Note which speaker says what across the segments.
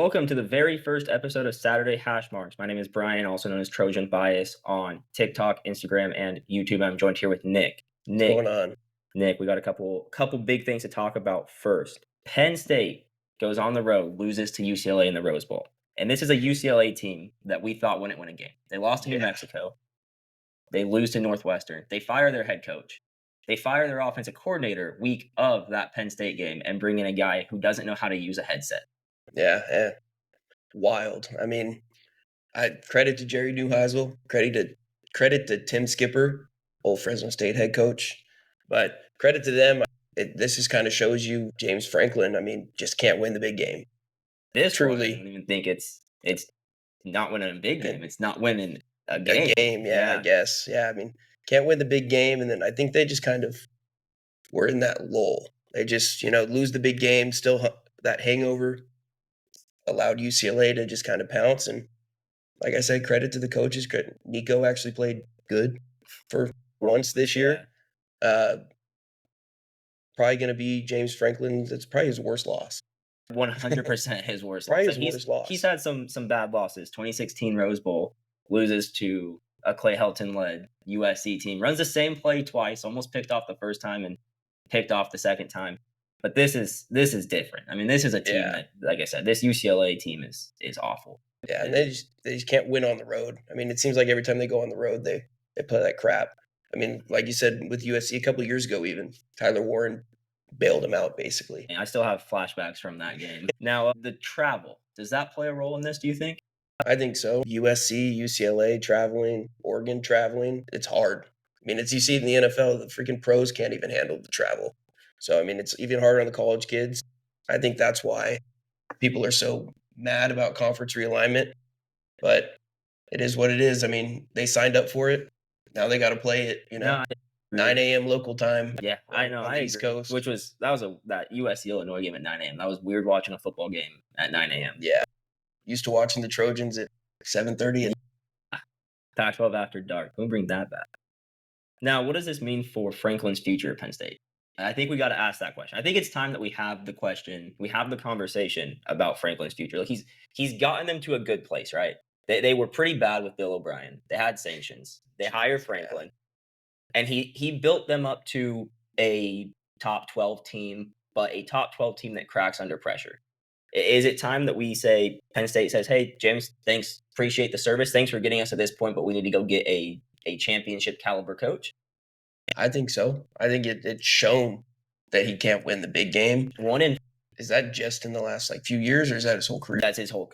Speaker 1: Welcome to the very first episode of Saturday Hashmarks. My name is Brian, also known as Trojan Bias on TikTok, Instagram, and YouTube. I'm joined here with Nick.
Speaker 2: What's going on?
Speaker 1: Nick, we got a couple big things to talk about first. Penn State goes on the road, loses to UCLA in the Rose Bowl. And this is a UCLA team that we thought wouldn't win a game. They lost to New Mexico. They lose to Northwestern. They fire their head coach. They fire their offensive coordinator week of that Penn State game and bring in a guy who doesn't know how to use a headset.
Speaker 2: Yeah. Wild. I mean, I credit to Jerry Neuheisel, credit to Tim Skipper, old Fresno State head coach, but credit to them. This just kind of shows you James Franklin. I mean, just can't win the big game.
Speaker 1: This
Speaker 2: Truly.
Speaker 1: one, I don't even think it's not winning a big game. It's not winning a
Speaker 2: A
Speaker 1: game.
Speaker 2: game, I guess. Yeah, I mean, can't win the big game, and then I think they just kind of were in that lull. They just, lose the big game, still that hangover allowed UCLA to just kind of pounce. And like I said, credit to the coaches. Nico actually played good for once this year. Probably going to be James Franklin. That's probably his worst loss.
Speaker 1: 100% his worst
Speaker 2: Probably
Speaker 1: loss.
Speaker 2: his worst loss.
Speaker 1: He's had some bad losses. 2016 Rose Bowl, loses to a Clay Helton-led USC team. Runs the same play twice, almost picked off the first time and picked off the second time. But this is different. I mean, this is a team that, like I said, this UCLA team is awful.
Speaker 2: Yeah, and they just can't win on the road. I mean, it seems like every time they go on the road, they play that crap. I mean, like you said, with USC a couple of years ago, even Tyler Warren bailed him out, basically.
Speaker 1: And I still have flashbacks from that game. Now, the travel, does that play a role in this, do you think?
Speaker 2: I think so. USC, UCLA traveling, Oregon traveling, it's hard. I mean, you see it in the NFL, the freaking pros can't even handle the travel. So, I mean, it's even harder on the college kids. I think that's why people are so mad about conference realignment. But it is what it is. I mean, they signed up for it. Now they got to play it, 9 a.m. local time.
Speaker 1: Yeah, I know.
Speaker 2: On the East Coast.
Speaker 1: That USC Illinois game at 9 a.m. That was weird watching a football game at 9 a.m.
Speaker 2: Yeah. Used to watching the Trojans at 7:30.
Speaker 1: Pac-12 after dark. We'll bring that back. Now, what does this mean for Franklin's future at Penn State? I think we got to ask that question. I think it's time that we have the question, we have the conversation about Franklin's future. Like he's gotten them to a good place, right? They were pretty bad with Bill O'Brien. They had sanctions. They hired Franklin, and he built them up to a top 12 team, but a top 12 team that cracks under pressure. Is it time that we say Penn State says, "Hey, James, thanks, appreciate the service. Thanks for getting us to this point, but we need to go get a championship caliber coach"?
Speaker 2: I think so. I think it's shown that he can't win the big game. Is that just in the last few years, or is that his whole career?
Speaker 1: That's his whole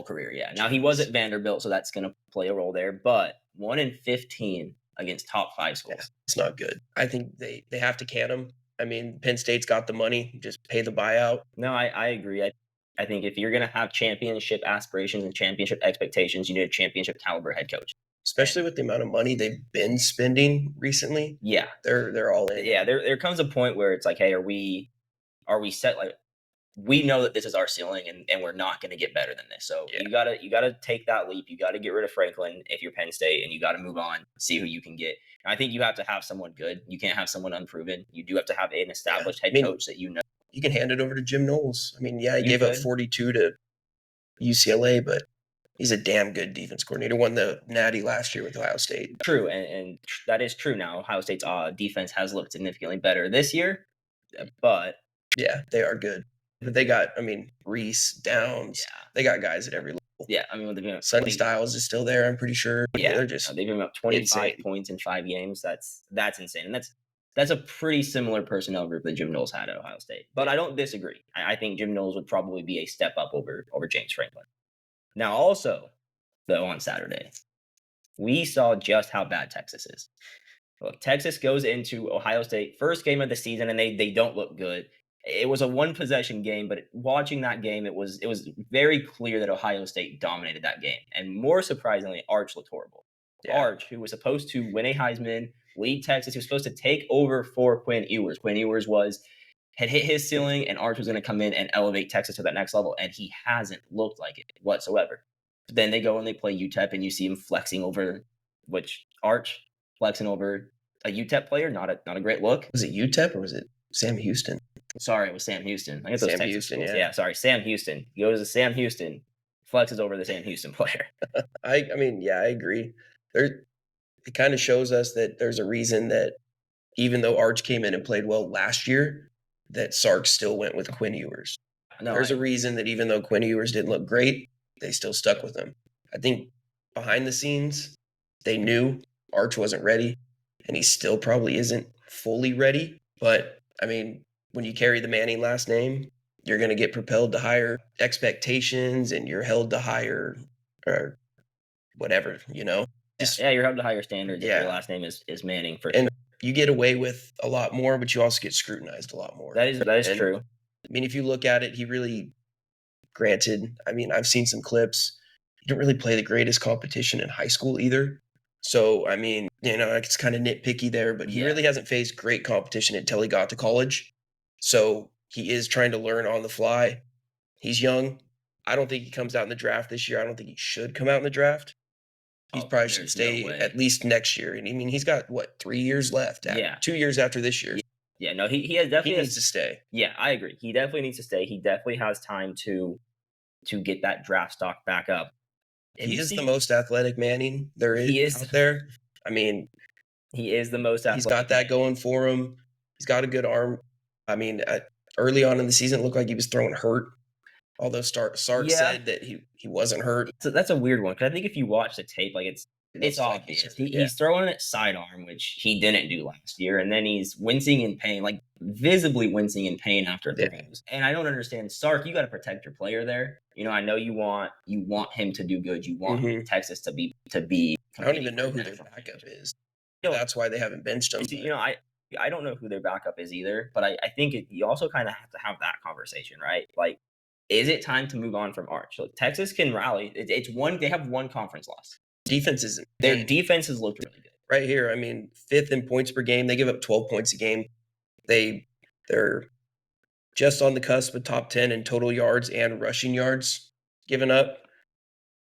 Speaker 1: career. Yeah. Now he was at Vanderbilt, so that's going to play a role there. But 1-15 against top 5 schools.
Speaker 2: Yeah, it's not good. I think they have to can him. I mean, Penn State's got the money. Just pay the buyout.
Speaker 1: No, I agree. I think if you're going to have championship aspirations and championship expectations, you need a championship caliber head coach.
Speaker 2: Especially with the amount of money they've been spending recently.
Speaker 1: Yeah.
Speaker 2: They're all in.
Speaker 1: Yeah, there comes a point where it's like, hey, are we set? Like, we know that this is our ceiling and we're not going to get better than this. So you gotta take that leap. You got to get rid of Franklin if you're Penn State, and you got to move on, see who you can get. And I think you have to have someone good. You can't have someone unproven. You do have to have an established head coach that you know.
Speaker 2: You can hand it over to Jim Knowles. I mean, he gave up 42 to UCLA, but he's a damn good defense coordinator. Won the Natty last year with Ohio State.
Speaker 1: True, and that is true now. Ohio State's defense has looked significantly better this year, but
Speaker 2: yeah, they are good. But they got, Reese, Downs. Yeah. They got guys at every level.
Speaker 1: Yeah, I mean,
Speaker 2: Sonny Styles is still there, I'm pretty sure.
Speaker 1: Yeah,
Speaker 2: they've
Speaker 1: given up 25 points in 5 games. That's insane, and that's a pretty similar personnel group that Jim Knowles had at Ohio State. But I don't disagree. I think Jim Knowles would probably be a step up over James Franklin. Now, also, though, on Saturday, we saw just how bad Texas is. Look, Texas goes into Ohio State, first game of the season, and they don't look good. It was a one-possession game, but watching that game, it was very clear that Ohio State dominated that game. And more surprisingly, Arch looked horrible. Yeah. Arch, who was supposed to win a Heisman, lead Texas, he was supposed to take over for Quinn Ewers. Quinn Ewers had hit his ceiling, and Arch was going to come in and elevate Texas to that next level, and he hasn't looked like it whatsoever. But then they go and they play UTEP, and you see him flexing over, Arch flexing over a UTEP player, not a great look.
Speaker 2: Was it UTEP or was it Sam Houston?
Speaker 1: Sorry, it was Sam Houston. I get those
Speaker 2: Sam
Speaker 1: Texas
Speaker 2: Houston,
Speaker 1: schools.
Speaker 2: yeah.
Speaker 1: Yeah, sorry, Sam Houston. He goes to Sam Houston, flexes over the Sam Houston player.
Speaker 2: I mean, yeah, I agree. There, it kind of shows us that there's a reason that even though Arch came in and played well last year, that Sark still went with Quinn Ewers.
Speaker 1: No,
Speaker 2: There's a reason that even though Quinn Ewers didn't look great, they still stuck with him. I think behind the scenes, they knew Arch wasn't ready, and he still probably isn't fully ready. But I mean, when you carry the Manning last name, you're going to get propelled to higher expectations, and you're held to higher or whatever,
Speaker 1: yeah, you're held to higher standards if your
Speaker 2: Yeah.
Speaker 1: last name is Manning for
Speaker 2: And
Speaker 1: sure.
Speaker 2: you get away with a lot more, but you also get scrutinized a lot more.
Speaker 1: That is
Speaker 2: And,
Speaker 1: true.
Speaker 2: I mean, if you look at it, he really, granted, I mean, I've seen some clips. He didn't really play the greatest competition in high school either. So, I mean, it's kind of nitpicky there, but he
Speaker 1: Yeah.
Speaker 2: really hasn't faced great competition until he got to college. So he is trying to learn on the fly. He's young. I don't think he comes out in the draft this year. I don't think he should come out in the draft. He
Speaker 1: Oh,
Speaker 2: probably should
Speaker 1: there's no
Speaker 2: stay
Speaker 1: way.
Speaker 2: at least next year. And I mean, he's got what, 3 years left?
Speaker 1: Yeah.
Speaker 2: 2 years after this year.
Speaker 1: Yeah, no, he has
Speaker 2: He
Speaker 1: definitely
Speaker 2: needs to stay.
Speaker 1: Yeah, I agree. He definitely needs to stay. He definitely has time to get that draft stock back up. And
Speaker 2: He
Speaker 1: you
Speaker 2: is the
Speaker 1: see-
Speaker 2: most athletic Manning there
Speaker 1: He
Speaker 2: is
Speaker 1: is.
Speaker 2: out there. I mean,
Speaker 1: He is the most
Speaker 2: he's got that going for him. He's got a good arm. I mean, early on in the season, it looked like he was throwing hurt. Although Sark
Speaker 1: Yeah.
Speaker 2: said that he wasn't hurt.
Speaker 1: So that's a weird one because I think if you watch the tape, like it's
Speaker 2: looks like
Speaker 1: obvious.
Speaker 2: he's hurt, yeah.
Speaker 1: He's throwing it sidearm, which he didn't do last year, and then he's wincing in pain, like visibly wincing in pain after
Speaker 2: Yeah.
Speaker 1: throws. And I don't understand, Sark. You got to protect your player there. I know you want him to do good. You want
Speaker 2: Mhm.
Speaker 1: Texas to be.
Speaker 2: I don't even know who their backup is. That's why they haven't benched him.
Speaker 1: See, I don't know who their backup is either, but I think you also kind of have to have that conversation, right? Like, is it time to move on from Arch? So Texas can rally. It's one. They have one conference loss.
Speaker 2: Defense isn't.
Speaker 1: Their defense has looked really good.
Speaker 2: Right here, I mean, 5th in points per game. They give up 12 points a game. They're just on the cusp of top 10 in total yards and rushing yards given up.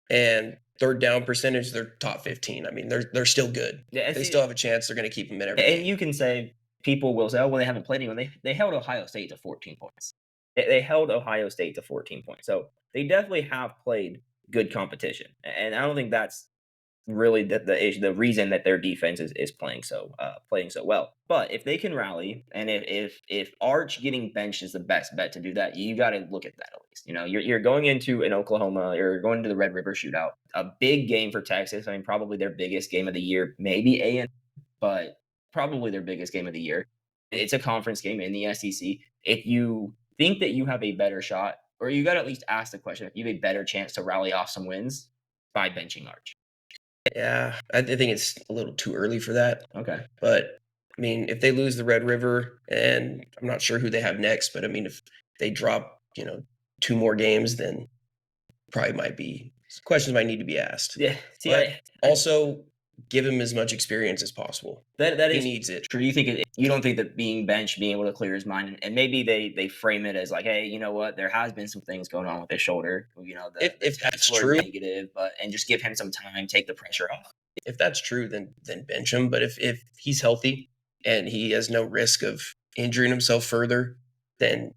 Speaker 2: And third down percentage, they're top 15. I mean, they're still good.
Speaker 1: Yeah,
Speaker 2: They still have a chance. They're going to keep them in every
Speaker 1: And
Speaker 2: game.
Speaker 1: you can say, people will say, oh, well, they haven't played anyone. They held Ohio State to 14 points. They held Ohio State to 14 points. So they definitely have played good competition. And I don't think that's really the reason that their defense is playing so well. But if they can rally, and if Arch getting benched is the best bet to do that, you got to look at that at least. You're going into an Oklahoma, you're going into the Red River Shootout, a big game for Texas. I mean, probably their biggest game of the year, maybe A&M, but probably their biggest game of the year. It's a conference game in the SEC. If you think that you have a better shot, or you got to at least ask the question, if you have a better chance to rally off some wins by benching Arch.
Speaker 2: Yeah, I think it's a little too early for that.
Speaker 1: Okay.
Speaker 2: But, I mean, if they lose the Red River, and I'm not sure who they have next, but, I mean, if they drop, 2 more games, then probably questions might need to be asked.
Speaker 1: Yeah. See,
Speaker 2: But also give him as much experience as possible.
Speaker 1: That
Speaker 2: He
Speaker 1: is
Speaker 2: needs it.
Speaker 1: true. You don't think that being benched, being able to clear his mind, and maybe they frame it as like, hey, you know what? There has been some things going on with his shoulder. The
Speaker 2: If that's
Speaker 1: tests were
Speaker 2: true,
Speaker 1: negative, and just give him some time, take the pressure off.
Speaker 2: if that's true, then bench him. But if he's healthy and he has no risk of injuring himself further, then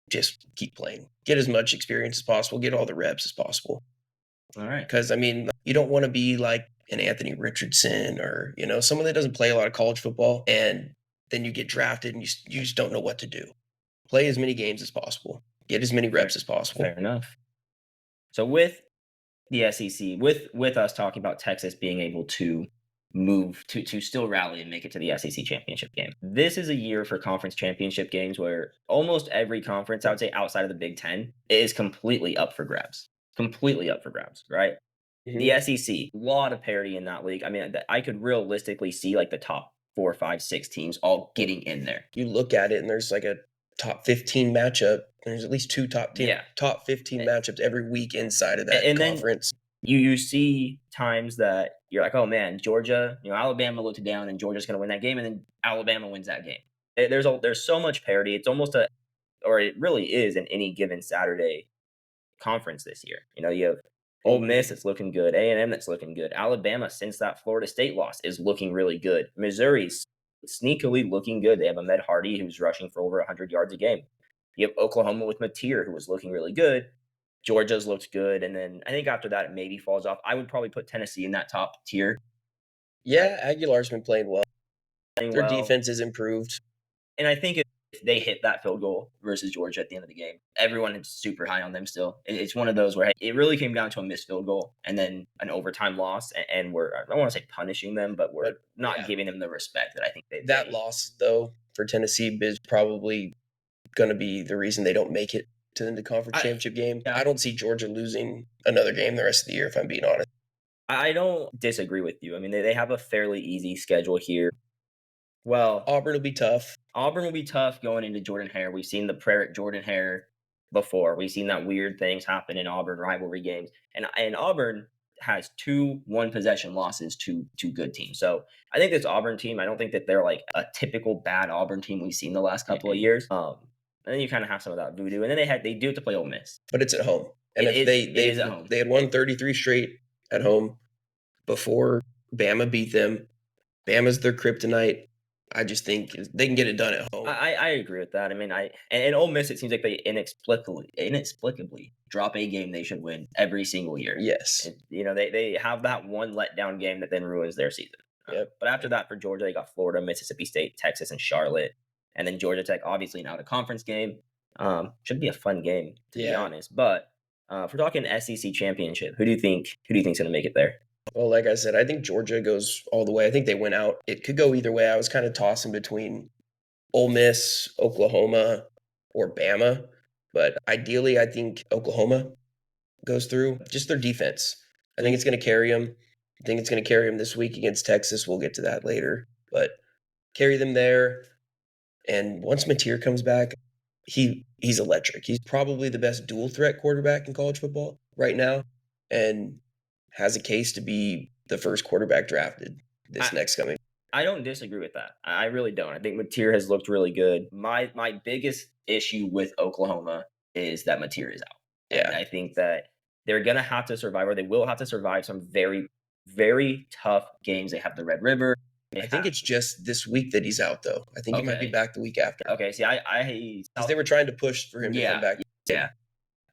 Speaker 2: just keep playing. Get as much experience as possible. Get all the reps as possible.
Speaker 1: All right.
Speaker 2: Because, I mean, you don't want to be like an Anthony Richardson or, someone that doesn't play a lot of college football, and then you get drafted and you just don't know what to do. Play as many games as possible. Get as many reps as possible.
Speaker 1: Fair enough. So with the SEC, with us talking about Texas being able to move to still rally and make it to the SEC championship game, this is a year for conference championship games where almost every conference, I would say outside of the Big Ten, is completely up for grabs. Completely up for grabs, right?
Speaker 2: Mhm.
Speaker 1: The SEC, a lot of parity in that league. I mean, I could realistically see like the top 4, 5, 6 teams all getting in there.
Speaker 2: You look at it and there's like a top 15 matchup. There's at least 2 top 15 matchups every week inside of that conference.
Speaker 1: You see times that you're like, oh man, Georgia, Alabama looked down and Georgia's going to win that game, and then Alabama wins that game. There's so much parity. It's almost it really is an any given Saturday conference this year. You have Ole Miss that's looking good, A&M that's looking good. Alabama, since that Florida State loss, is looking really good. Missouri's sneakily looking good. They have Ahmed Hardy who's rushing for over 100 yards a game. You have Oklahoma with Mateer, who was looking really good. Georgia's looked good, and then I think after that it maybe falls off. I would probably put Tennessee in that top tier.
Speaker 2: Yeah, Aguilar's been playing well.
Speaker 1: Playing
Speaker 2: Their
Speaker 1: well,
Speaker 2: defense is improved.
Speaker 1: and I think if they hit that field goal versus Georgia at the end of the game, everyone is super high on them still. It's one of those where it really came down to a missed field goal and then an overtime loss, and we're I don't want to say punishing them, but we're not
Speaker 2: yeah,
Speaker 1: giving them the respect that I think
Speaker 2: that loss though for Tennessee is probably going to be the reason they don't make it to the conference championship game.
Speaker 1: yeah.
Speaker 2: I don't see Georgia losing another game the rest of the year, if I'm being honest.
Speaker 1: I don't disagree with you. I mean, they have a fairly easy schedule here. Well,
Speaker 2: Auburn will be tough.
Speaker 1: Auburn will be tough going into Jordan Hare. We've seen the prayer at Jordan Hare before. We've seen that weird things happen in Auburn rivalry games. And Auburn has 2 one possession losses to good teams. So I think this Auburn team, I don't think that they're like a typical bad Auburn team we've seen the last couple of years. And then you kind of have some of that voodoo. And then they do have to play Ole Miss.
Speaker 2: But it's at home. And
Speaker 1: It
Speaker 2: if
Speaker 1: is at home.
Speaker 2: They had won 33 straight at home before Bama beat them. Bama's their kryptonite. I just think they can get it done at home.
Speaker 1: I agree with that. I mean, and Ole Miss, it seems like they inexplicably drop a game they should win every single year.
Speaker 2: Yes.
Speaker 1: And, you know, they have that one letdown game that then ruins their season.
Speaker 2: Yep.
Speaker 1: But after that, for Georgia, they got Florida, Mississippi State, Texas, and Charlotte. And then Georgia Tech, obviously now the conference game. Should be a fun game, to be honest. But if we're talking SEC championship, who do you think's going to make it there?
Speaker 2: Well, like I said, I think Georgia goes all the way. I think they win out. It could go either way. I was kind of tossing between Ole Miss, Oklahoma, or Bama. But ideally, I think Oklahoma goes through. Just their defense. I think it's going to carry them. I think it's going to carry them this week against Texas. We'll get to that later. But carry them there. And once Mateer comes back, he's electric. He's probably the best dual threat quarterback in college football right now. And has a case to be the first quarterback drafted this next coming.
Speaker 1: I don't disagree with that. I really don't. I think Mateer has looked really good. My biggest issue with Oklahoma is that Mateer is out.
Speaker 2: Yeah.
Speaker 1: And I think that they're going to have to survive, or they will have to survive some very, very tough games. They have the Red River.
Speaker 2: I think it's just this week that he's out, though. I think he might be back the week after.
Speaker 1: Okay, see,
Speaker 2: because they were trying to push for him to come back.
Speaker 1: Yeah.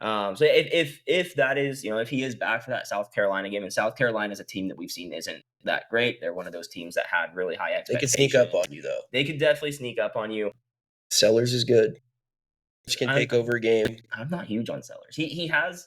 Speaker 1: So if that is, if he is back for that South Carolina game, and South Carolina is a team that we've seen isn't that great. They're one of those teams that had really high expectations.
Speaker 2: They could sneak up on you, though.
Speaker 1: They could definitely sneak up on you.
Speaker 2: Sellers is good. Which can take over a game.
Speaker 1: I'm not huge on Sellers. He has,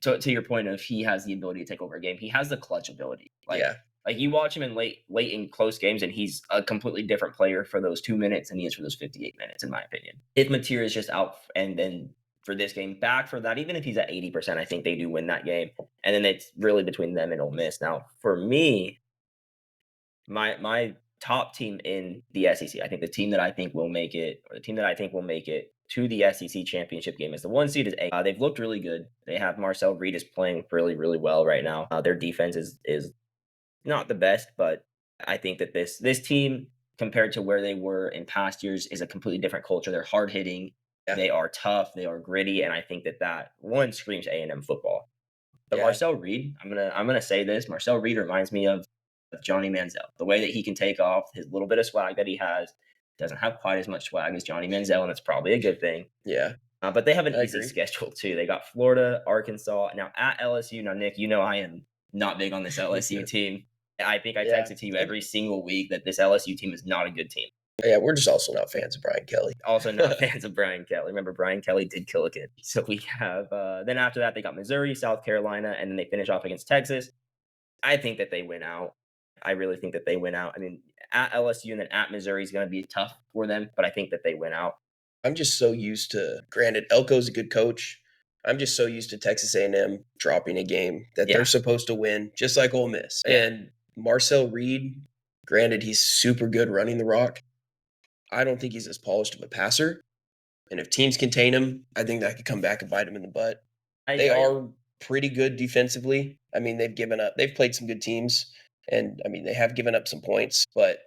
Speaker 1: to your point of he has the ability to take over a game. He has the clutch ability. Like you watch him in late in close games, and he's a completely different player for those 2 minutes than he is for those 58 minutes, in my opinion. If Mateer is just out and then for this game back for that, even if he's at 80%, I think they do win that game. And then it's really between them and Ole Miss. Now, for me, my top team in the SEC, I think the team that I think will make it, or the team that I think will make it to the SEC championship game is the 1 seed is A. They've looked really good. They have Marcel Reed is playing really, really well right now. Their defense is not the best, but I think that this team, compared to where they were in past years, is a completely different culture. They're hard hitting. Yeah. They are tough. They are gritty, and I think that one screams A&M football. But Marcel Reed, I'm gonna say this: Marcel Reed reminds me of Johnny Manziel. The way that he can take off, his little bit of swag that he has, doesn't have quite as much swag as Johnny Manziel, and that's probably a good thing.
Speaker 2: Yeah.
Speaker 1: But they have an easy schedule too. They got Florida, Arkansas, now at LSU. Now, Nick, I am not big on this LSU team. I think I texted to you every single week that this LSU team is not a good team.
Speaker 2: Yeah, we're just also not fans of Brian Kelly.
Speaker 1: Also not fans of Brian Kelly. Remember, Brian Kelly did kill a kid. So we have, then after that, they got Missouri, South Carolina, and then they finish off against Texas. I think that they win out. I really think that they win out. I mean, at LSU and then at Missouri is going to be tough for them, but I think that they win out.
Speaker 2: I'm just so used to, granted, Elko's a good coach. I'm just so used to Texas A&M dropping a game that they're supposed to win, just like Ole Miss. Yeah. And Marcel Reed, granted, he's super good running the rock. I don't think he's as polished of a passer. And if teams contain him, I think that could come back and bite him in the butt. They are pretty good defensively. I mean, they've played some good teams, and I mean, they have given up some points, but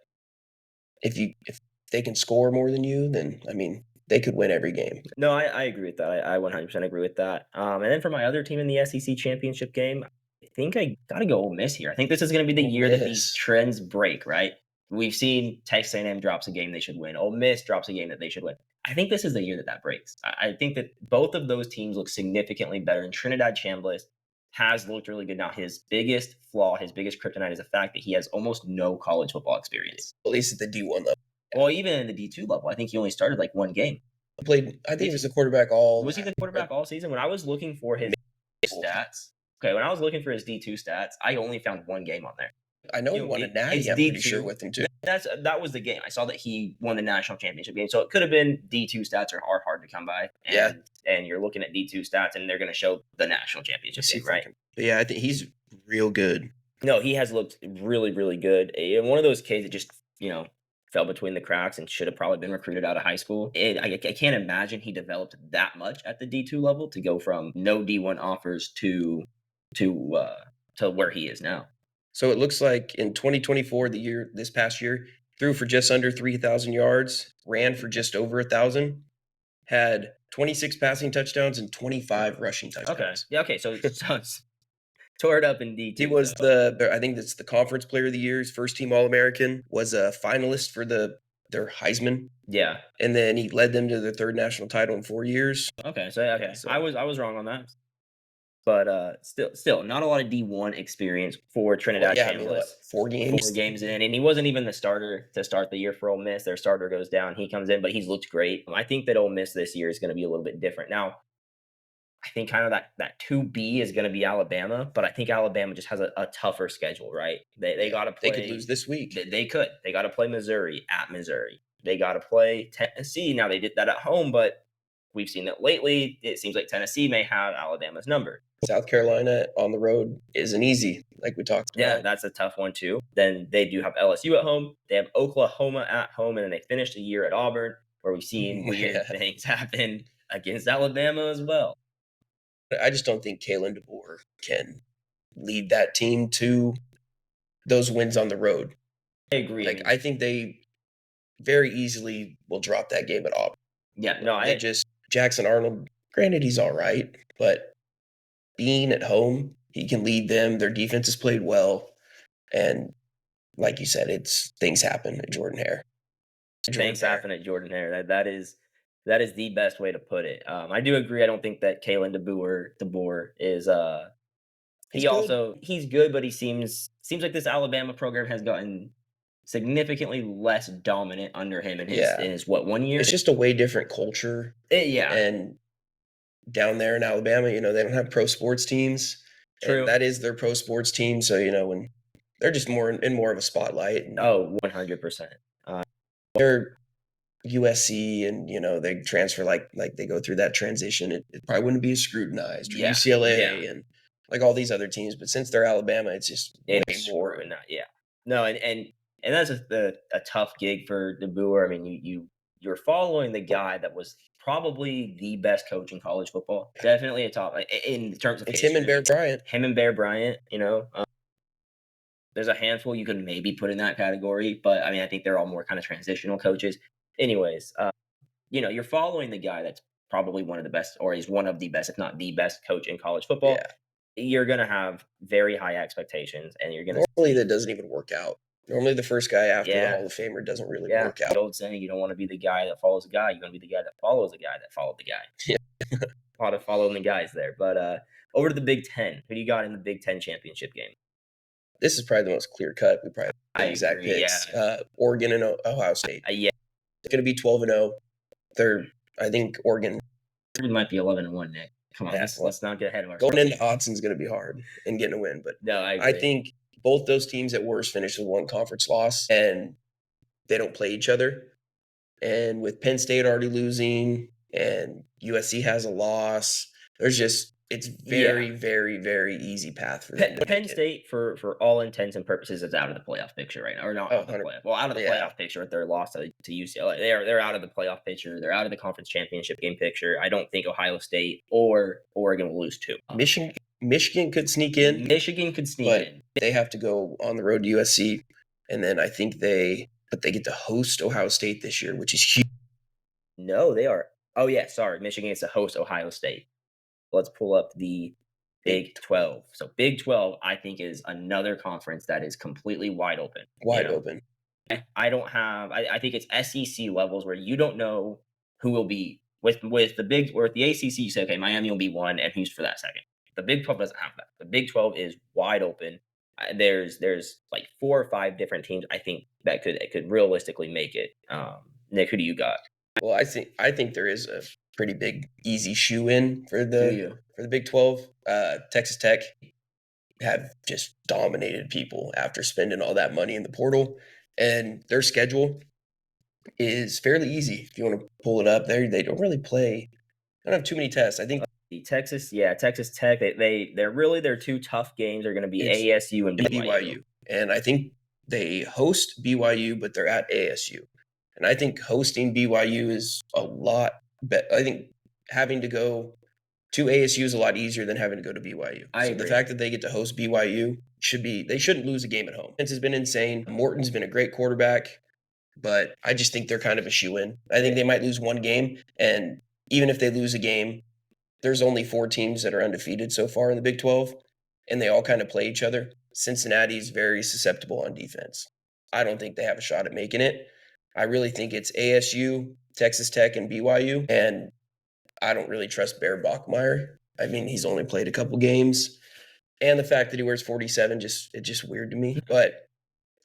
Speaker 2: if they can score more than you, then I mean, they could win every game.
Speaker 1: No, I agree with that. I 100% agree with that. And then for my other team in the SEC championship game, I think I got to go Ole Miss here. I think this is going to be the year that these trends break, right? We've seen Texas A&M drops a game they should win. Ole Miss drops a game that they should win. I think this is the year that breaks. I think that both of those teams look significantly better, and Trinidad Chambliss has looked really good. Now, his biggest flaw, his biggest kryptonite is the fact that he has almost no college football experience.
Speaker 2: At least at the D1 level.
Speaker 1: Well, even in the D2 level, I think he only started like one game.
Speaker 2: Played. I think he was the quarterback all.
Speaker 1: Was he the quarterback all season? When I was looking for his stats, when I was looking for his D2 stats, I only found one game on there.
Speaker 2: I know he won a natty. I'm pretty sure with him too.
Speaker 1: That was the game. I saw that he won the national championship game. So it could have been D2 stats are hard to come by. And you're looking at D2 stats and they're going to show the national championship game, right?
Speaker 2: But yeah, I think he's real good.
Speaker 1: No, he has looked really, really good. And one of those kids that just, fell between the cracks and should have probably been recruited out of high school. I can't imagine he developed that much at the D2 level to go from no D1 offers to where he is now.
Speaker 2: So it looks like in 2024, this past year, threw for just under 3,000 yards, ran for just over 1,000, had 26 passing touchdowns and 25 rushing touchdowns.
Speaker 1: Okay. Yeah. Okay. So it's tore it up in D2.
Speaker 2: He was I think that's the conference player of the year, first team All-American, was a finalist for their Heisman.
Speaker 1: Yeah.
Speaker 2: And then he led them to their third national title in 4 years.
Speaker 1: Okay. So I was wrong on that. But still not a lot of D1 experience for Trinidad Chambliss.
Speaker 2: 4 games.
Speaker 1: 4 games in, and he wasn't even the starter to start the year for Ole Miss. Their starter goes down, he comes in, but he's looked great. I think that Ole Miss this year is going to be a little bit different. Now, I think kind of that 2B is going to be Alabama, but I think Alabama just has a tougher schedule, right? They got to play.
Speaker 2: They could lose this week.
Speaker 1: They could. They got to play Missouri at Missouri. They got to play Tennessee. Now, they did that at home, but we've seen that lately. It seems like Tennessee may have Alabama's number.
Speaker 2: South Carolina on the road isn't easy, like we talked about.
Speaker 1: Yeah, that's a tough one too. Then they do have LSU at home. They have Oklahoma at home, and then they finished the year at Auburn, where we've seen weird things happen against Alabama as well.
Speaker 2: I just don't think Kalen DeBoer can lead that team to those wins on the road.
Speaker 1: I agree.
Speaker 2: I think they very easily will drop that game at Auburn.
Speaker 1: Yeah, no,
Speaker 2: Jackson Arnold, granted he's all right, but being at home, he can lead them. Their defense has played well. And like you said, things happen at Jordan-Hare.
Speaker 1: Things happen at Jordan-Hare. That is the best way to put it. I do agree. I don't think that Kalen DeBoer is he's good, but he seems like this Alabama program has gotten significantly less dominant under him in his 1 year.
Speaker 2: It's just a way different culture. And down there in Alabama, they don't have pro sports teams.
Speaker 1: True.
Speaker 2: And that is their pro sports team. So, when they're just more of a spotlight. And,
Speaker 1: 100%.
Speaker 2: They're USC and, they transfer like they go through that transition. It probably wouldn't be as scrutinized. Or UCLA and like all these other teams. But since they're Alabama, it's just way more.
Speaker 1: No, and that's a tough gig for DeBoer. I mean, you're following the guy that was probably the best coach in college football. Definitely a top in terms of
Speaker 2: it's him and Bear Bryant.
Speaker 1: There's a handful you could maybe put in that category, but I think they're all more kind of transitional coaches. Anyways, you're following the guy that's probably one of the best, or he's one of the best, if not the best coach in college football. Yeah. You're going to have very high expectations, and you're going to
Speaker 2: normally that doesn't even work out. Normally the first guy after the Hall of Famer doesn't really work out.
Speaker 1: The old saying, you don't want to be the guy that follows a guy. You want to be the guy that follows a guy that followed the guy.
Speaker 2: Yeah.
Speaker 1: A lot of following the guys there. But over to the Big Ten. Who do you got in the Big Ten championship game?
Speaker 2: This is probably the most clear cut. We probably have the exact
Speaker 1: agree,
Speaker 2: picks. Oregon and Ohio State. It's going to be 12-0. I think Oregon
Speaker 1: might be 11-1, Nick. Come on, let's not get ahead of ourselves.
Speaker 2: Going into Hodson's going to be hard and getting a win, but
Speaker 1: no, I agree.
Speaker 2: I think both those teams at worst finished with one conference loss, and they don't play each other. And with Penn State already losing, and USC has a loss, it's very, very, very easy path for them.
Speaker 1: Penn State, for all intents and purposes, is out of the playoff picture right now, or not out of the playoff. Well, out of the playoff picture with their loss to UCLA. They're out of the playoff picture. They're out of the conference championship game picture. I don't think Ohio State or Oregon will lose too.
Speaker 2: Michigan could sneak in.
Speaker 1: But
Speaker 2: they have to go on the road to USC, and then I think they get to host Ohio State this year, which is huge.
Speaker 1: No, they are. Oh yeah, sorry, Michigan gets to host Ohio State. Let's pull up the Big 12. So Big 12, I think, is another conference that is completely wide open.
Speaker 2: Open.
Speaker 1: I think it's SEC levels where you don't know who will be with the ACC. You say, okay, Miami will be one, and who's for that second? The Big 12 doesn't have that. The Big 12 is wide open. There's like 4 or 5 different teams I think that could realistically make it. Nick, who do you got?
Speaker 2: Well, I think there is a pretty big easy shoe in for
Speaker 1: Do
Speaker 2: the
Speaker 1: you?
Speaker 2: Big 12. Texas Tech have just dominated people after spending all that money in the portal, and their schedule is fairly easy. If you want to pull it up, they don't really play. They don't have too many tests. I think
Speaker 1: The Texas Tech. Their 2 tough games are going to be
Speaker 2: it's
Speaker 1: ASU and BYU.
Speaker 2: BYU, and I think they host BYU, but they're at ASU, and I think hosting BYU is a lot better. I think having to go to ASU is a lot easier than having to go to BYU.
Speaker 1: I
Speaker 2: So the
Speaker 1: agree.
Speaker 2: fact that they get to host BYU they shouldn't lose a game at home. This has been insane. Morton's been a great quarterback, but I just think they're kind of a shoe-in. I think they might lose one game, and even if they lose a game, there's only 4 teams that are undefeated so far in the Big 12, and they all kind of play each other. Cincinnati's very susceptible on defense. I don't think they have a shot at making it. I really think it's ASU, Texas Tech, and BYU, and I don't really trust Bear Bachmeier. I mean, he's only played a couple games, and the fact that he wears 47 it's just weird to me. But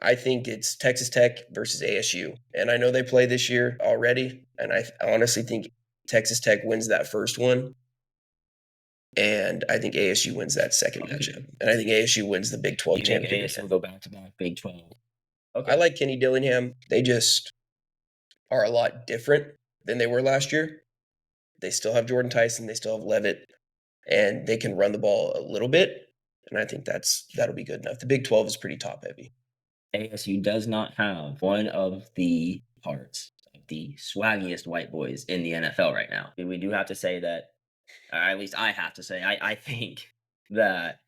Speaker 2: I think it's Texas Tech versus ASU, and I know they play this year already, and I honestly think Texas Tech wins that first one, and I think ASU wins that second matchup, and I think ASU wins the Big 12
Speaker 1: You think
Speaker 2: championship.
Speaker 1: ASU will go back to back Big 12? Okay.
Speaker 2: I like Kenny Dillingham. They just are a lot different than they were last year. They still have Jordan Tyson. They still have Levitt, and they can run the ball a little bit. And I think that'll be good enough. The Big 12 is pretty top heavy.
Speaker 1: ASU does not have one of the parts of the swaggiest white boys in the NFL right now. We do have to say that, or at least I have to say, I think that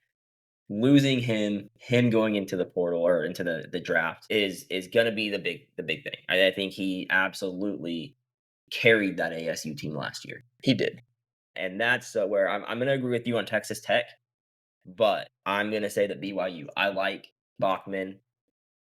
Speaker 1: losing him going into the portal or into the draft is gonna be the big thing. I think he absolutely carried that ASU team last year.
Speaker 2: He did.
Speaker 1: And that's where I'm gonna agree with you on Texas Tech, but I'm gonna say that BYU. I like Bachman.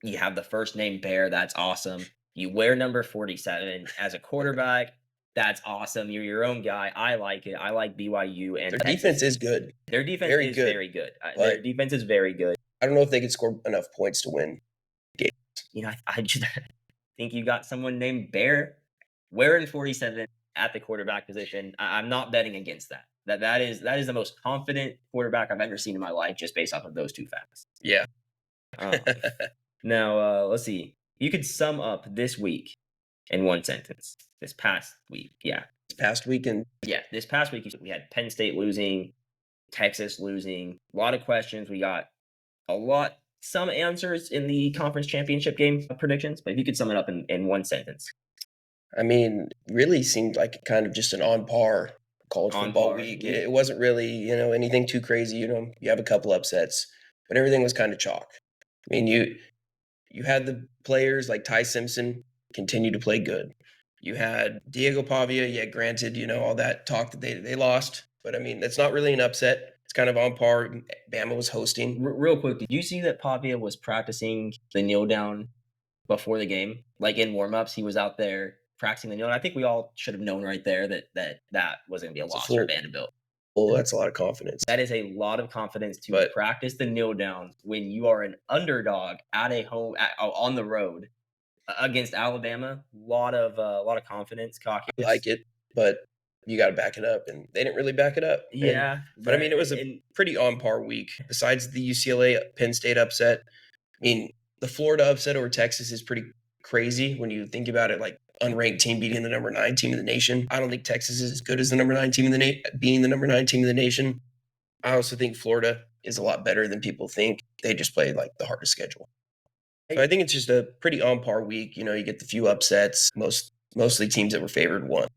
Speaker 1: You have the first name Bear. That's awesome. You wear number 47 as a quarterback. That's awesome. You're your own guy. I like it. I like BYU and
Speaker 2: Their
Speaker 1: Texas.
Speaker 2: defense is good.
Speaker 1: Their defense
Speaker 2: very
Speaker 1: is
Speaker 2: good,
Speaker 1: very good. Their
Speaker 2: but
Speaker 1: defense is very good.
Speaker 2: I don't know if they could score enough points to win.
Speaker 1: You know, I just think you got someone named Bear wearing 47 at the quarterback position. I'm not betting against that. That is the most confident quarterback I've ever seen in my life, just based off of those 2 facts.
Speaker 2: Yeah.
Speaker 1: Now, let's see. You could sum up this week in one sentence. This past week, yeah.
Speaker 2: This past weekend.
Speaker 1: Yeah, this past week we had Penn State losing, Texas losing. A lot of questions. We got some answers in the conference championship game predictions. But if you could sum it up in one sentence.
Speaker 2: I mean, really seemed like kind of just an on par college football week. It wasn't really, anything too crazy. You have a couple upsets, but everything was kind of chalk. I mean, you had the players like Ty Simpson continue to play good. You had Diego Pavia. Yeah, granted, all that talk that they lost, but I mean, that's not really an upset. It's kind of on par. Bama was hosting.
Speaker 1: Real quick, did you see that Pavia was practicing the kneel down before the game? Like in warmups, he was out there practicing the kneel down. I think we all should have known right there that was going to be a loss for Vanderbilt.
Speaker 2: Well, that's a lot of confidence.
Speaker 1: That is a lot of confidence to practice the kneel down when you are an underdog at a home on the road against Alabama. A lot of confidence. Cocky.
Speaker 2: I like it, but you got to back it up, and they didn't really back it up.
Speaker 1: Yeah,
Speaker 2: but I mean, it was a pretty on par week. Besides the UCLA Penn State upset, I mean, the Florida upset over Texas is pretty crazy when you think about it. Like unranked team beating the number 9 team in the nation. I don't think Texas is as good as the number 9 team in the being the number 9 team in the nation. I also think Florida is a lot better than people think. They just played like the hardest schedule. So I think it's just a pretty on par week. You get the few upsets. Mostly teams that were favored won.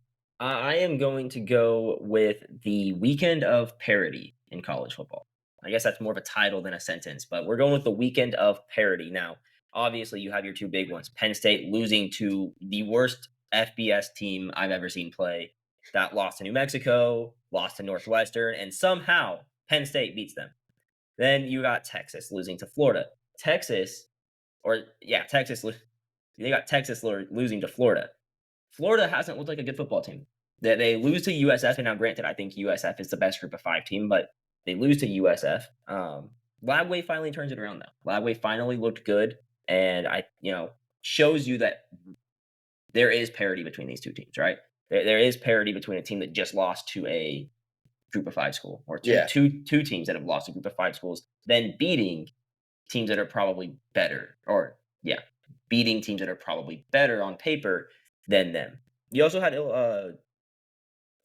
Speaker 1: I am going to go with the weekend of parity in college football. I guess that's more of a title than a sentence, but we're going with the weekend of parity. Now, obviously, you have your 2 big ones. Penn State losing to the worst FBS team I've ever seen play. That lost to New Mexico, lost to Northwestern, and somehow Penn State beats them. Then you got Texas losing to Florida. Texas. They got Texas losing to Florida. Florida hasn't looked like a good football team. They lose to USF, and now granted, I think USF is the best Group of 5 team, but they lose to USF. Lagway finally turns it around though. Lagway finally looked good, and shows you that there is parity between these two teams, right? There is parity between a team that just lost to a Group of 5 school, or two teams that have lost to Group of 5 schools, then beating teams that are probably better, beating teams that are probably better on paper than them. You also had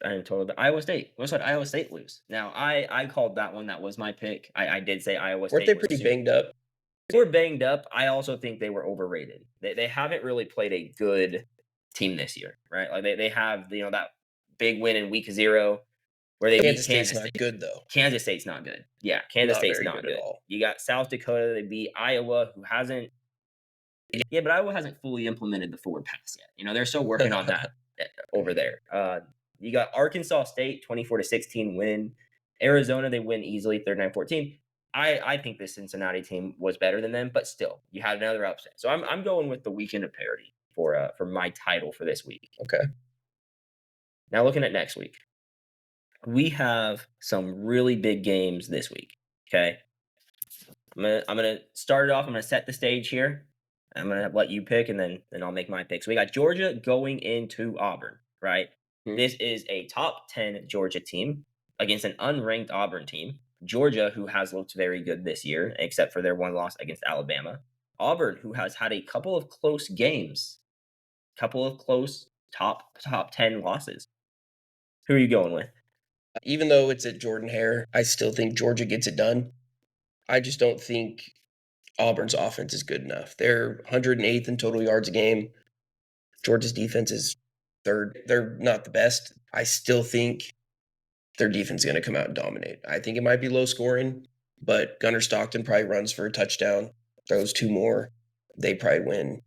Speaker 1: I didn't totally, but Iowa State. We also had Iowa State lose. Now I called that one. That was my pick. I did say Iowa
Speaker 2: Weren't
Speaker 1: State
Speaker 2: they
Speaker 1: was
Speaker 2: pretty banged up?
Speaker 1: They were banged up. I also think they were overrated. They haven't really played a good team this year, right? Like they have that big win in week 0 where they beat Kansas
Speaker 2: State's not good though.
Speaker 1: Kansas State's not good. Yeah, Kansas
Speaker 2: Not
Speaker 1: State's
Speaker 2: very
Speaker 1: not
Speaker 2: good
Speaker 1: good.
Speaker 2: at all.
Speaker 1: You got South Dakota. They beat Iowa, who hasn't. Yeah, but Iowa hasn't fully implemented the forward pass yet. They're still working on that over there. You got Arkansas State, 24-16 win. Arizona, they win easily, 39-14. I think this Cincinnati team was better than them, but still, you had another upset. So I'm going with the weekend of parity for my title for this week.
Speaker 2: Okay.
Speaker 1: Now looking at next week, we have some really big games this week. Okay, I'm gonna start it off. I'm gonna set the stage here. I'm gonna let you pick, and then I'll make my pick. So we got Georgia going into Auburn, right? This is a top 10 Georgia team against an unranked Auburn team. Georgia, who has looked very good this year, except for their one loss against Alabama. Auburn, who has had a couple of close games, couple of close top 10 losses. Who are you going with?
Speaker 2: Even though it's at Jordan-Hare, I still think Georgia gets it done. I just don't think Auburn's offense is good enough. They're 108th in total yards a game. Georgia's defense is third. They're not the best. I still think their defense is going to come out and dominate. I think it might be low scoring, but Gunnar Stockton probably runs for a touchdown, throws 2 more. They probably win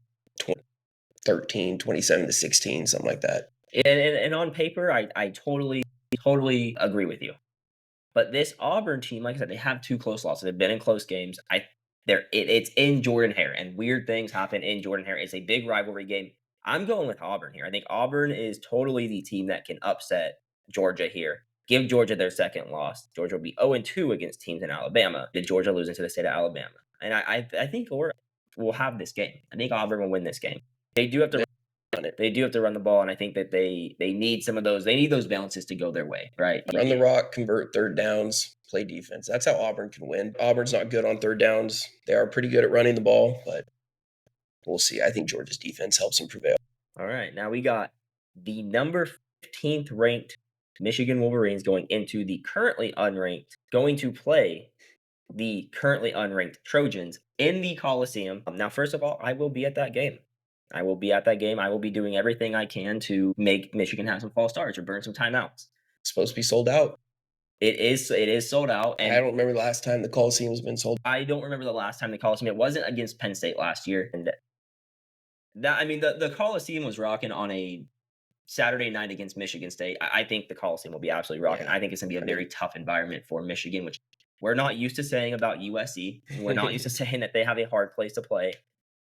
Speaker 2: 13, 27-16, something like that.
Speaker 1: And on paper, I totally agree with you. But this Auburn team, like I said, they have 2 close losses. They've been in close games. It's in Jordan-Hare, and weird things happen in Jordan-Hare. It's a big rivalry game. I'm going with Auburn here. I think Auburn is totally the team that can upset Georgia here. Give Georgia their second loss. Georgia will be 0-2 against teams in Alabama. Did Georgia lose into the state of Alabama? And I think we'll have this game. I think Auburn will win this game. They do have to run it. They do have to run the ball, and I think that they need some of those. They need those balances to go their way, right?
Speaker 2: Run the rock, convert third downs, play defense. That's how Auburn can win. Auburn's not good on third downs. They are pretty good at running the ball, but we'll see. I think Georgia's defense helps them prevail.
Speaker 1: All right. Now we got the number 15th ranked Michigan Wolverines going into the currently unranked, going to play the currently unranked Trojans in the Coliseum. Now, first of all, I will be at that game. I will be at that game. I will be doing everything I can to make Michigan have some false starts or burn some timeouts.
Speaker 2: It's supposed to be sold out.
Speaker 1: It is sold out. And
Speaker 2: I don't remember the last time the Coliseum's been sold.
Speaker 1: I don't remember the last time the Coliseum. It wasn't against Penn State last year. And the Coliseum was rocking on a Saturday night against Michigan State. I think the Coliseum will be absolutely rocking.
Speaker 2: Yeah.
Speaker 1: I think it's going to be a very tough environment for Michigan, which we're not used to saying about USC. We're not used to saying that they have a hard place to play.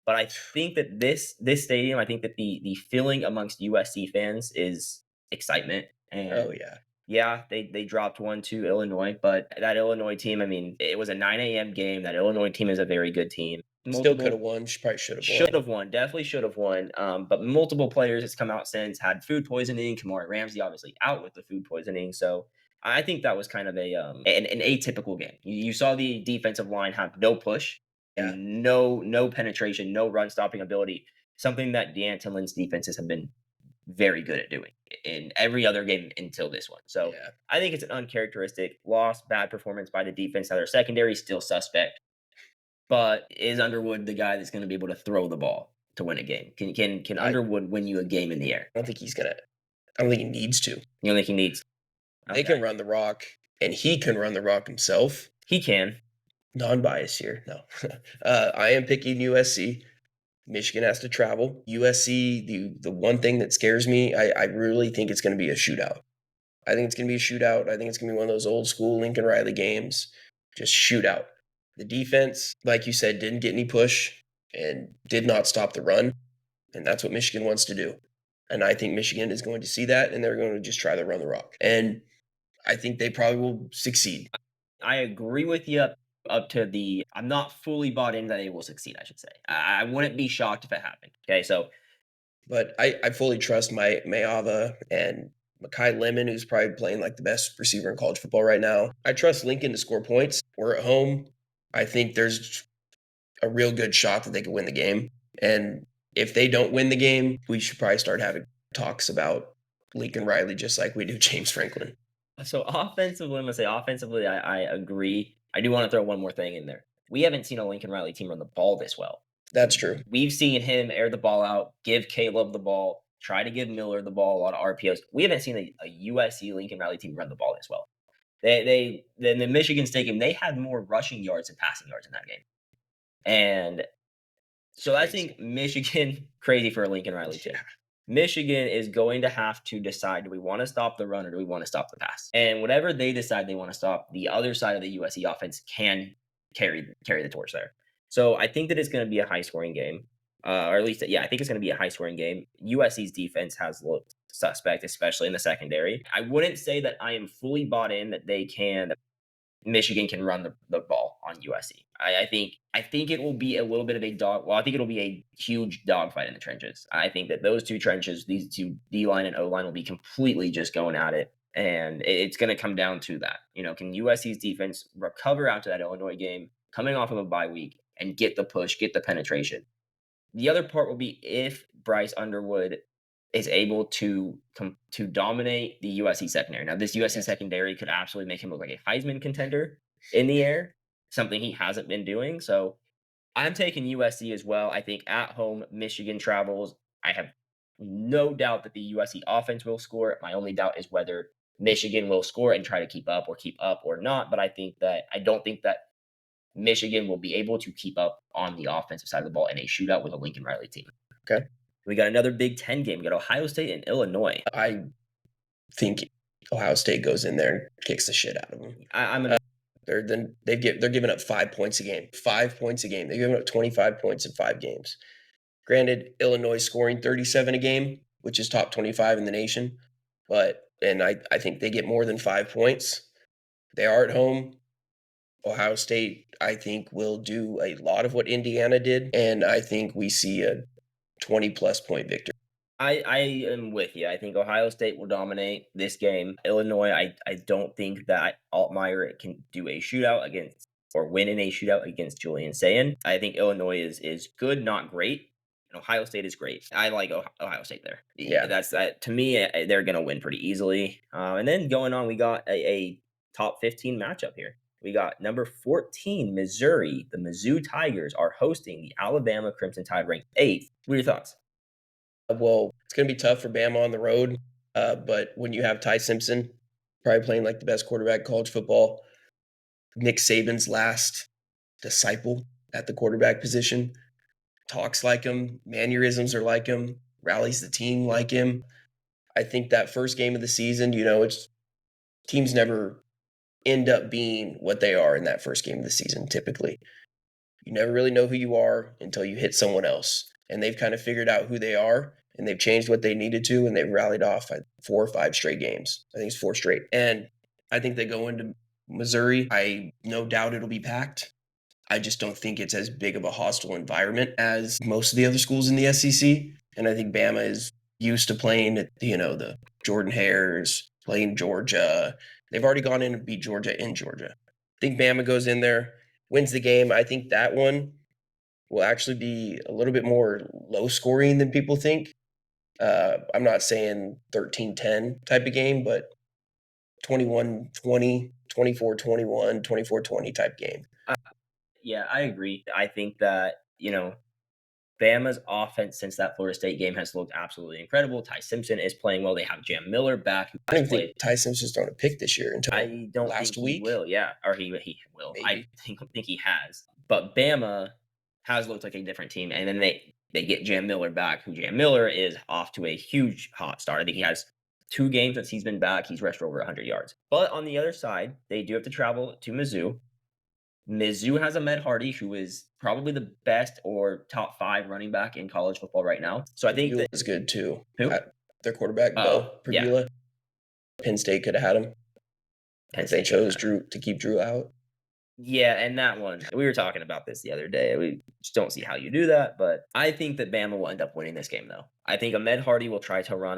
Speaker 1: But I think that this stadium, I think that the feeling amongst USC fans is excitement. And yeah, they dropped one to Illinois, but that Illinois team, I mean, it was a 9 a.m. game. That Illinois team is a very good team.
Speaker 2: Still could have won. She probably should have won.
Speaker 1: Should have won. Definitely should have won. But multiple players has come out since, had food poisoning. Kamari Ramsey obviously out with the food poisoning. So I think that was kind of an atypical game. You saw the defensive line have no push, and no penetration, no run stopping ability. Something that D'Antolin's defenses have been very good at doing in every other game until this one. So I think it's an uncharacteristic loss, bad performance by the defense. Now their secondary is still suspect. But is Underwood the guy that's going to be able to throw the ball to win a game? Can Underwood win you a game in the air?
Speaker 2: I don't think he's gonna. I don't think he needs to.
Speaker 1: You don't think he needs?
Speaker 2: They can run the rock, and he can run the rock himself.
Speaker 1: He can.
Speaker 2: Non-bias here. No, I am picking USC. Michigan has to travel. USC. The one thing that scares me, I really think it's going to be a shootout. I think it's going to be a shootout. I think it's going to be one of those old school Lincoln Riley games. Just shootout. The defense, like you said, didn't get any push and did not stop the run. And that's what Michigan wants to do. And I think Michigan is going to see that, and they're going to just try to run the rock. And I think they probably will succeed.
Speaker 1: I agree with you up to the. I'm not fully bought in that they will succeed. I should say. I wouldn't be shocked if it happened. Okay, so
Speaker 2: But I fully trust my Mayava and Makai Lemon, who's probably playing like the best receiver in college football right now. I trust Lincoln to score points. We're at home. I think there's a real good shot that they could win the game. And if they don't win the game, we should probably start having talks about Lincoln Riley just like we do James Franklin.
Speaker 1: So offensively, I'm gonna say offensively, I agree. I do want to throw one more thing in there. We haven't seen a Lincoln Riley team run the ball this well.
Speaker 2: That's true.
Speaker 1: We've seen him air the ball out, give Caleb the ball, try to give Miller the ball, a lot of RPOs. We haven't seen a USC Lincoln Riley team run the ball this well. They then the Michigan State game, they had more rushing yards and passing yards in that game. And so I think Michigan crazy for a Lincoln Riley team.
Speaker 2: Yeah.
Speaker 1: Michigan is going to have to decide, do we want to stop the run or do we want to stop the pass? And whatever they decide they want to stop, the other side of the USC offense can carry the torch there. So I think that it's going to be a high scoring game. Or at least, yeah, I think it's going to be a high scoring game. USC's defense has looked suspect, especially in the secondary. I wouldn't say that I am fully bought in that Michigan can run the ball on USC. I think it will be a little bit of a dog. Well, I think it'll be a huge dogfight in the trenches. I think that those two trenches, these two D line and O line, will be completely just going at it, and it's going to come down to that. Can USC's defense recover after that Illinois game, coming off of a bye week, and get the push, get the penetration? The other part will be if Bryce Underwood is able to dominate the USC secondary. Now, this USC secondary could absolutely make him look like a Heisman contender in the air, something he hasn't been doing. So I'm taking USC as well. I think at home, Michigan travels. I have no doubt that the USC offense will score. My only doubt is whether Michigan will score and try to keep up or not. But I don't think that Michigan will be able to keep up on the offensive side of the ball in a shootout with a Lincoln Riley team.
Speaker 2: Okay.
Speaker 1: We got another Big Ten game. We got Ohio State and Illinois.
Speaker 2: I think Ohio State goes in there and kicks the shit out of them.
Speaker 1: I'm gonna.
Speaker 2: They're giving up 5 points a game. 5 points a game. They're giving up 25 points in 5 games. Granted, Illinois scoring 37 a game, which is top 25 in the nation. And I think they get more than 5 points. They are at home. Ohio State, I think, will do a lot of what Indiana did, and I think we see a 20-plus point victory.
Speaker 1: I am with you. I think Ohio State will dominate this game. Illinois, I don't think that Altmaier can do a shootout against or win in a shootout against Julian Sayin. I think Illinois is good, not great. And Ohio State is great. I like Ohio State there.
Speaker 2: Yeah.
Speaker 1: That's that. To me, they're going to win pretty easily. And then going on, we got a top 15 matchup here. We got number 14, Missouri. The Mizzou Tigers are hosting the Alabama Crimson Tide, ranked 8th. What are your thoughts?
Speaker 2: Well, it's going to be tough for Bama on the road, but when you have Ty Simpson probably playing like the best quarterback in college football, Nick Saban's last disciple at the quarterback position, talks like him, mannerisms are like him, rallies the team like him. I think that first game of the season, it's teams never end up being what they are in that first game of the season, typically. You never really know who you are until you hit someone else. And they've kind of figured out who they are, and they've changed what they needed to, and they've rallied off 4 or 5 straight games. I think it's 4 straight. And I think they go into Missouri. I no doubt it'll be packed. I just don't think it's as big of a hostile environment as most of the other schools in the SEC. And I think Bama is used to playing at, the Jordan Hares, playing Georgia. They've already gone in and beat Georgia in Georgia. I think Bama goes in there, wins the game. I think that one will actually be a little bit more low scoring than people think. I'm not saying 13-10 type of game, but 21-20, 24-21, 24-20 type game.
Speaker 1: Yeah, I agree. I think that, Bama's offense since that Florida State game has looked absolutely incredible. Ty Simpson is playing well. They have Jam Miller back.
Speaker 2: I don't think Ty Simpson's thrown a pick this year until
Speaker 1: I don't
Speaker 2: last
Speaker 1: think
Speaker 2: week.
Speaker 1: He will, yeah. Or he will.
Speaker 2: Maybe.
Speaker 1: I think he has. But Bama has looked like a different team. And then they get Jam Miller back, who Jam Miller is off to a huge hot start. I think he has 2 games since he's been back. He's rushed for over 100 yards. But on the other side, they do have to travel to Mizzou. Mizzou has Ahmed Hardy, who is probably the best or top 5 running back in college football right now. So I think
Speaker 2: that is good too.
Speaker 1: Who?
Speaker 2: their quarterback, Bo
Speaker 1: Yeah.
Speaker 2: Pribula. Penn State could have had him
Speaker 1: Penn
Speaker 2: if they
Speaker 1: State could have
Speaker 2: chose
Speaker 1: had him.
Speaker 2: Drew to keep Drew out.
Speaker 1: Yeah, and that one, we were talking about this the other day. We just don't see how you do that, but I think that Bama will end up winning this game, though. I think Ahmed Hardy will try to run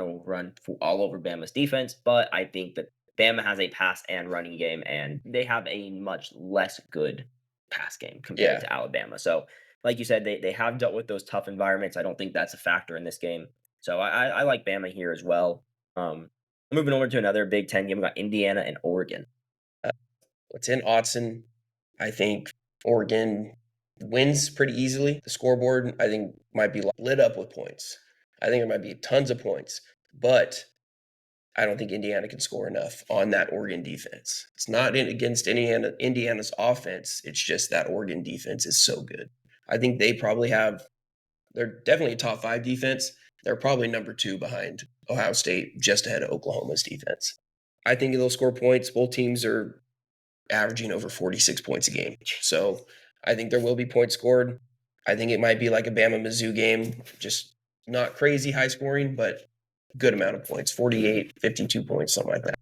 Speaker 1: all over Bama's defense, but I think that Bama has a pass and running game, and they have a much less good pass game compared
Speaker 2: Yeah.
Speaker 1: to Alabama. So, like you said, they have dealt with those tough environments. I don't think that's a factor in this game. So I like Bama here as well. Moving over to another Big Ten game, we got Indiana and Oregon.
Speaker 2: It's in Autzen. I think Oregon wins pretty easily. The scoreboard, I think, might be lit up with points. I think there might be tons of points, but I don't think Indiana can score enough on that Oregon defense. It's not against Indiana's offense. It's just that Oregon defense is so good. I think they're definitely a top 5 defense. They're probably number 2 behind Ohio State, just ahead of Oklahoma's defense. I think they'll score points. Both teams are averaging over 46 points a game. So I think there will be points scored. I think it might be like a Bama Mizzou game, just not crazy high scoring, but good amount of points 48, 52 points, something like that.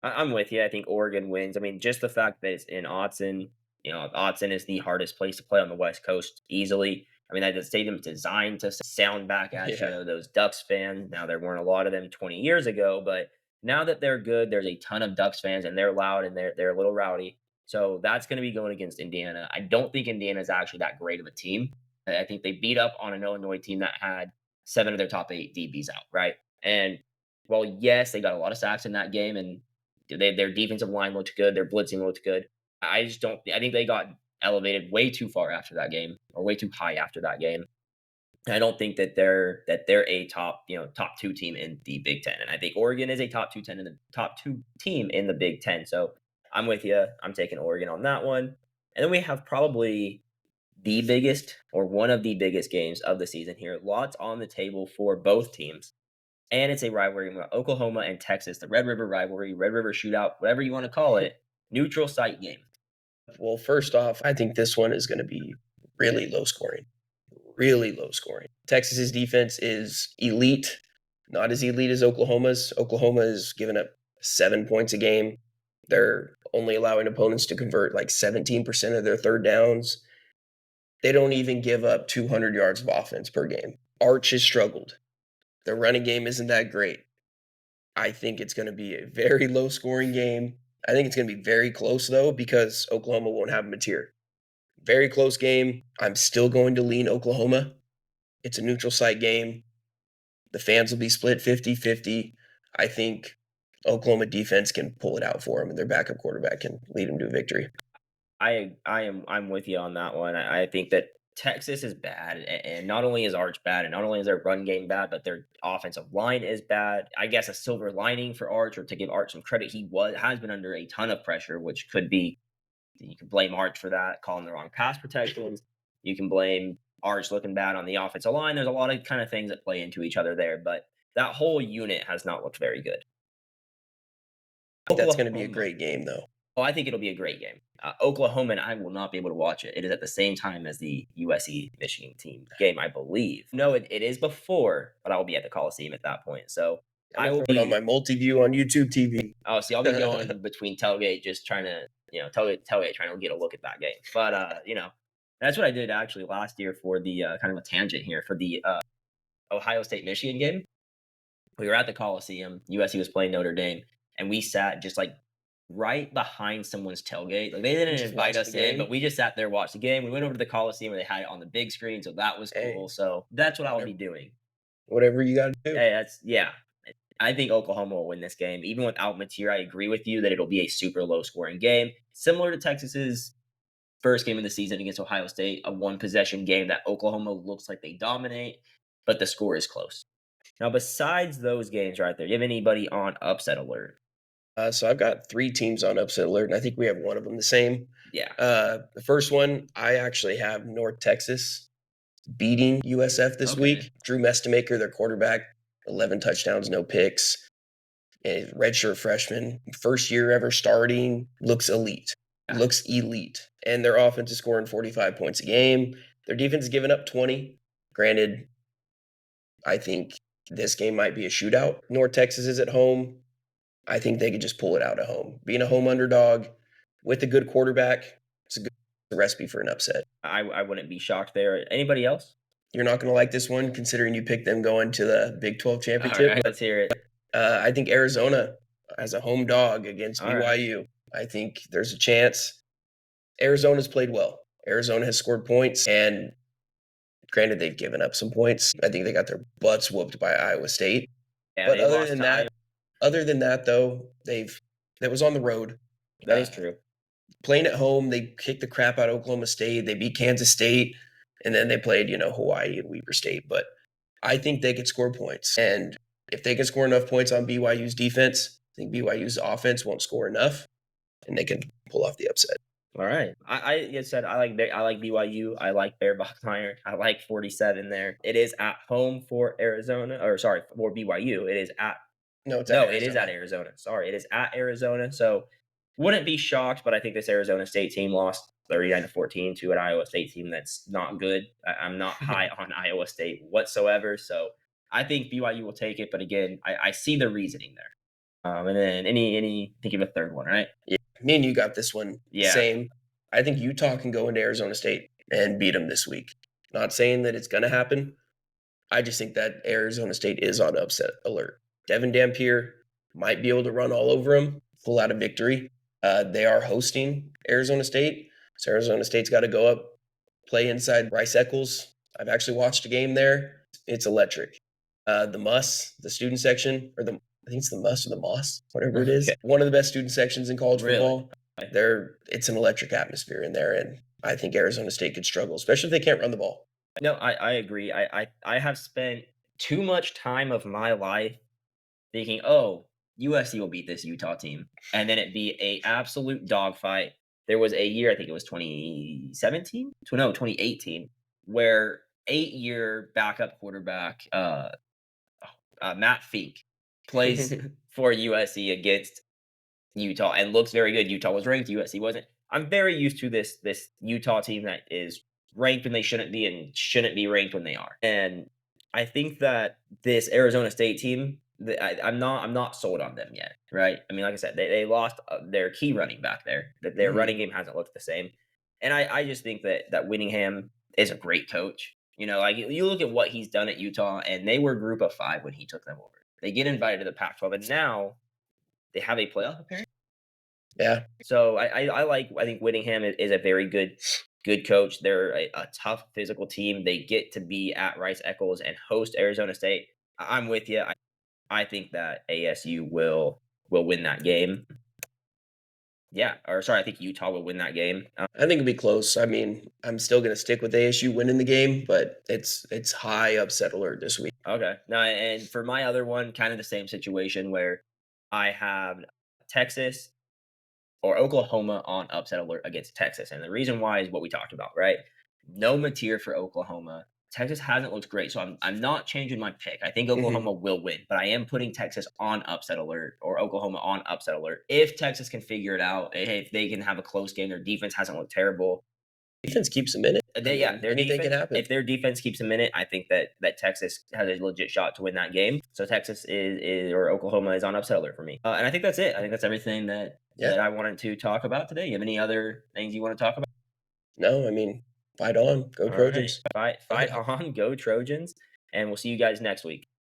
Speaker 1: I'm with you. I think Oregon wins. I mean, just the fact that it's in Autzen, Autzen is the hardest place to play on the West Coast easily. I mean, that the stadium's designed to sound back at
Speaker 2: Yeah.
Speaker 1: those Ducks fans. Now, there weren't a lot of them 20 years ago, but now that they're good, there's a ton of Ducks fans, and they're loud and they're a little rowdy. So that's going to be going against Indiana. I don't think Indiana is actually that great of a team. I think they beat up on an Illinois team that had 7 of their top 8 DBs out, right? And well, yes, they got a lot of sacks in that game, and their defensive line looked good. Their blitzing looked good. I just don't. I think they got elevated way too far after that game, or way too high after that game. I don't think that they're a top 2 team in the Big Ten, and I think Oregon is a top 2 team in the Big Ten. So I'm with you. I'm taking Oregon on that one, and then we have probably the biggest or one of the biggest games of the season here. Lots on the table for both teams. And it's a rivalry with Oklahoma and Texas, the Red River rivalry, Red River shootout, whatever you want to call it, neutral site game.
Speaker 2: Well, first off, I think this one is going to be really low scoring. Really low scoring. Texas's defense is elite, not as elite as Oklahoma's. Oklahoma is giving up 7 points a game. They're only allowing opponents to convert like 17% of their third downs. They don't even give up 200 yards of offense per game. Arch has struggled. Their running game isn't that great. I think it's going to be a very low scoring game. I think it's going to be very close, though, because Oklahoma won't have a material. Very close game. I'm still going to lean Oklahoma. It's a neutral site game. The fans will be split 50-50. I think Oklahoma defense can pull it out for them, and their backup quarterback can lead them to a victory.
Speaker 1: I'm with you on that one. I think that Texas is bad, and not only is Arch bad, and not only is their run game bad, but their offensive line is bad. I guess a silver lining for Arch, or to give Arch some credit, he has been under a ton of pressure, which could be, you can blame Arch for that, calling the wrong pass protections. You can blame Arch looking bad on the offensive line. There's a lot of kind of things that play into each other there, but that whole unit has not looked very good.
Speaker 2: I think that's going to be a
Speaker 1: Oklahoma.
Speaker 2: great game, though.
Speaker 1: Oh, I think it'll be a great game. Oklahoma and I will not be able to watch it. It is at the same time as the USC Michigan team game, I believe. No, it is before, but I will be at the Coliseum at that point. So I will
Speaker 2: be
Speaker 1: be
Speaker 2: on my multi-view on YouTube TV.
Speaker 1: Oh, see, I'll be going between tailgate, just trying to, tailgate, trying to get a look at that game. But that's what I did actually last year for the kind of a tangent here for the Ohio State Michigan game. We were at the Coliseum. USC was playing Notre Dame, and we sat just like right behind someone's tailgate. Like they didn't invite us in, but we just sat there, watched the game. We went over to the Coliseum where they had it on the big screen, so that was cool. So that's what I'll be doing.
Speaker 2: Whatever you got to do.
Speaker 1: Hey, I think Oklahoma will win this game. Even without Mateer, I agree with you that it'll be a super low scoring game. Similar to Texas's first game of the season against Ohio State, a one possession game that Oklahoma looks like they dominate, but the score is close. Now, besides those games right there, do you have anybody on upset alert?
Speaker 2: So I've got 3 teams on upset alert, and I think we have one of them the same.
Speaker 1: Yeah.
Speaker 2: The first one, I actually have North Texas beating USF this week. Drew Mestamaker, their quarterback, 11 touchdowns, no picks. A redshirt freshman, first year ever starting, looks elite.
Speaker 1: Yeah.
Speaker 2: Looks elite. And their offense is scoring 45 points a game. Their defense is giving up 20. Granted, I think this game might be a shootout. North Texas is at home. I think they could just pull it out at home. Being a home underdog with a good quarterback, it's a good recipe for an upset.
Speaker 1: I wouldn't be shocked there. Anybody else?
Speaker 2: You're not going to like this one, considering you picked them going to the Big 12
Speaker 1: All
Speaker 2: championship.
Speaker 1: right, let's hear it.
Speaker 2: I think Arizona as a home dog against
Speaker 1: All right.
Speaker 2: BYU. I think there's a chance. Arizona's played well. Arizona has scored points, and granted, they've given up some points. I think they got their butts whooped by Iowa State.
Speaker 1: Yeah,
Speaker 2: But
Speaker 1: they lost to Iowa.
Speaker 2: other than that, though, that was on the road.
Speaker 1: That is true.
Speaker 2: Playing at home, they kicked the crap out of Oklahoma State. They beat Kansas State, and then they played, Hawaii and Weber State. But I think they could score points. And if they can score enough points on BYU's defense, I think BYU's offense won't score enough, and they can pull off the upset.
Speaker 1: All right. I said I like BYU. I like Bear Bachmeier. I like 47 there. It is at home for Arizona, or sorry, for BYU. It is at it is at Arizona. Sorry, it is at Arizona. So wouldn't be shocked, but I think this Arizona State team lost 39-14 to an Iowa State team that's not good. I'm not high on Iowa State whatsoever. So I think BYU will take it. But again, I see the reasoning there. And then think of a third one, right?
Speaker 2: Yeah. Me and you got this one.
Speaker 1: Yeah.
Speaker 2: Same. I think Utah can go into Arizona State and beat them this week. Not saying that it's going to happen. I just think that Arizona State is on upset alert. Devin Dampier might be able to run all over them, pull out a victory. They are hosting Arizona State. So Arizona State's got to go up, play inside Rice Eccles. I've actually watched a game there. It's electric. The MUS, the student section, I think it's the MUS or the Moss, whatever it is. One of the best student sections in college football. It's an electric atmosphere in there, and I think Arizona State could struggle, especially if they can't run the ball.
Speaker 1: No, I agree. I have spent too much time of my life thinking, oh, USC will beat this Utah team, and then it'd be a absolute dogfight. There was a year, I think it was 2017, 2018, where 8-year backup quarterback Matt Fink plays for USC against Utah and looks very good. Utah was ranked, USC wasn't. I'm very used to this Utah team that is ranked when they shouldn't be and shouldn't be ranked when they are. And I think that this Arizona State team, I'm not sold on them yet, right? I mean, like I said, they lost their key running back there. That their running game hasn't looked the same, and I just think that Whittingham is a great coach. Like you look at what he's done at Utah, and they were Group of 5 when he took them over. They get invited to the Pac-12, and now they have a playoff appearance.
Speaker 2: Yeah.
Speaker 1: So I think Whittingham is a very good coach. They're a tough physical team. They get to be at Rice Eccles and host Arizona State. I'm with you. I think that ASU will win that game. Yeah, or sorry, I think Utah will win that game.
Speaker 2: I think it'll be close. I mean, I'm still going to stick with ASU winning the game, but it's high upset alert this week.
Speaker 1: Okay. Now, and for my other one, kind of the same situation where I have Texas or Oklahoma on upset alert against Texas. And the reason why is what we talked about, right? No Mateer for Oklahoma. Texas hasn't looked great, so I'm not changing my pick. I think Oklahoma will win, but I am putting Texas on upset alert or Oklahoma on upset alert. If Texas can figure it out, if they can have a close game, their defense hasn't looked terrible.
Speaker 2: Defense keeps them in it.
Speaker 1: Anything
Speaker 2: can happen.
Speaker 1: If their defense keeps them in it, I think that Texas has a legit shot to win that game. So Texas is or Oklahoma is on upset alert for me. And I think that's it. I think that's everything that I wanted to talk about today. You have any other things you want to talk about?
Speaker 2: No, I mean, fight on. Go Trojans.
Speaker 1: Right. Fight on. Go Trojans. And we'll see you guys next week.